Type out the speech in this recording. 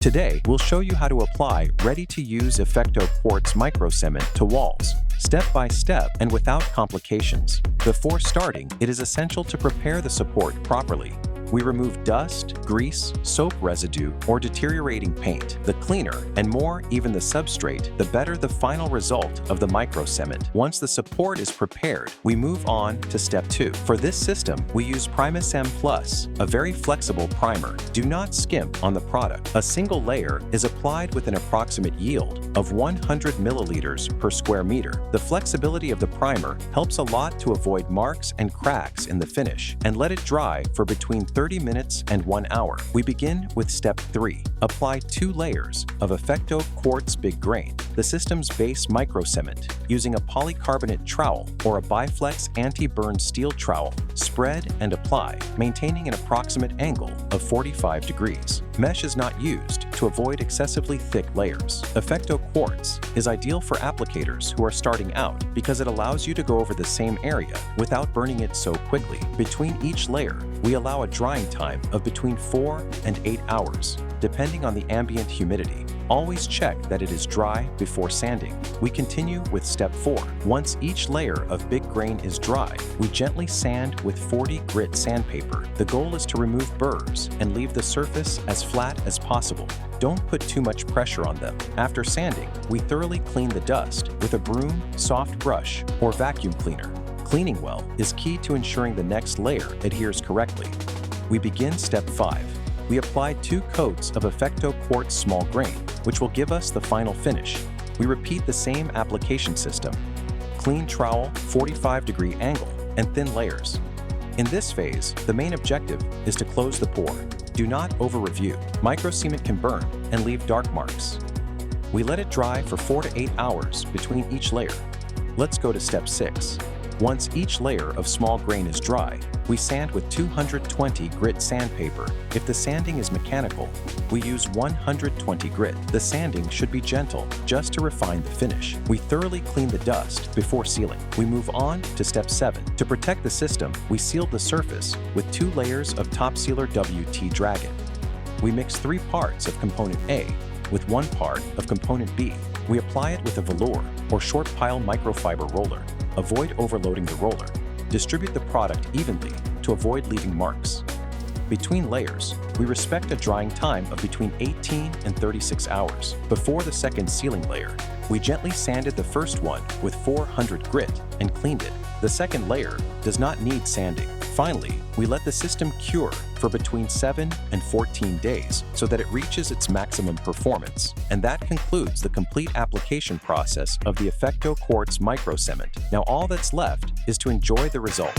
Today, we'll show you how to apply ready-to-use Efectto Quartz microcement to walls, step by step and without complications. Before starting, it is essential to prepare the support properly. We remove dust, grease, soap residue, or deteriorating paint. The cleaner and more even the substrate, the better the final result of the microcement. Once the support is prepared, we move on to step 2. For this system, we use Primus-M Plus, a very flexible primer. Do not skimp on the product. A single layer is applied with an approximate yield of 100 milliliters per square meter. The flexibility of the primer helps a lot to avoid marks and cracks in the finish, and let it dry for between 30 minutes and 1 hour. We begin with step 3. Apply 2 layers of Efectto Quartz Big Grain, the system's base microcement, using a polycarbonate trowel or a Biflex anti-burn steel trowel. Spread and apply, maintaining an approximate angle of 45 degrees. Mesh is not used to avoid excessively thick layers. Efectto Quartz is ideal for applicators who are starting out because it allows you to go over the same area without burning it so quickly. Between each layer, we allow a drying time of between 4 and 8 hours, depending on the ambient humidity. Always check that it is dry before sanding. We continue with step 4. Once each layer of big grain is dry, we gently sand with 40 grit sandpaper. The goal is to remove burrs and leave the surface as flat as possible. Don't put too much pressure on them. After sanding, we thoroughly clean the dust with a broom, soft brush, or vacuum cleaner. Cleaning well is key to ensuring the next layer adheres correctly. We begin step 5. We apply 2 coats of Efectto Quartz small grain, which will give us the final finish. We repeat the same application system. Clean trowel, 45-degree angle, and thin layers. In this phase, the main objective is to close the pore. Do not over-review. Microcement can burn and leave dark marks. We let it dry for 4 to 8 hours between each layer. Let's go to step 6. Once each layer of small grain is dry, we sand with 220 grit sandpaper. If the sanding is mechanical, we use 120 grit. The sanding should be gentle, just to refine the finish. We thoroughly clean the dust before sealing. We move on to step 7. To protect the system, we sealed the surface with 2 layers of Top Sealer WT Dragon. We mix 3 parts of component A with 1 part of component B. We apply it with a velour or short pile microfiber roller. Avoid overloading the roller. Distribute the product evenly to avoid leaving marks. Between layers, we respect a drying time of between 18 and 36 hours. Before the second sealing layer, we gently sanded the first one with 400 grit and cleaned it. The second layer does not need sanding. Finally, we let the system cure for between 7 and 14 days so that it reaches its maximum performance. And that concludes the complete application process of the Efectto Quartz microcement. Now all that's left is to enjoy the result.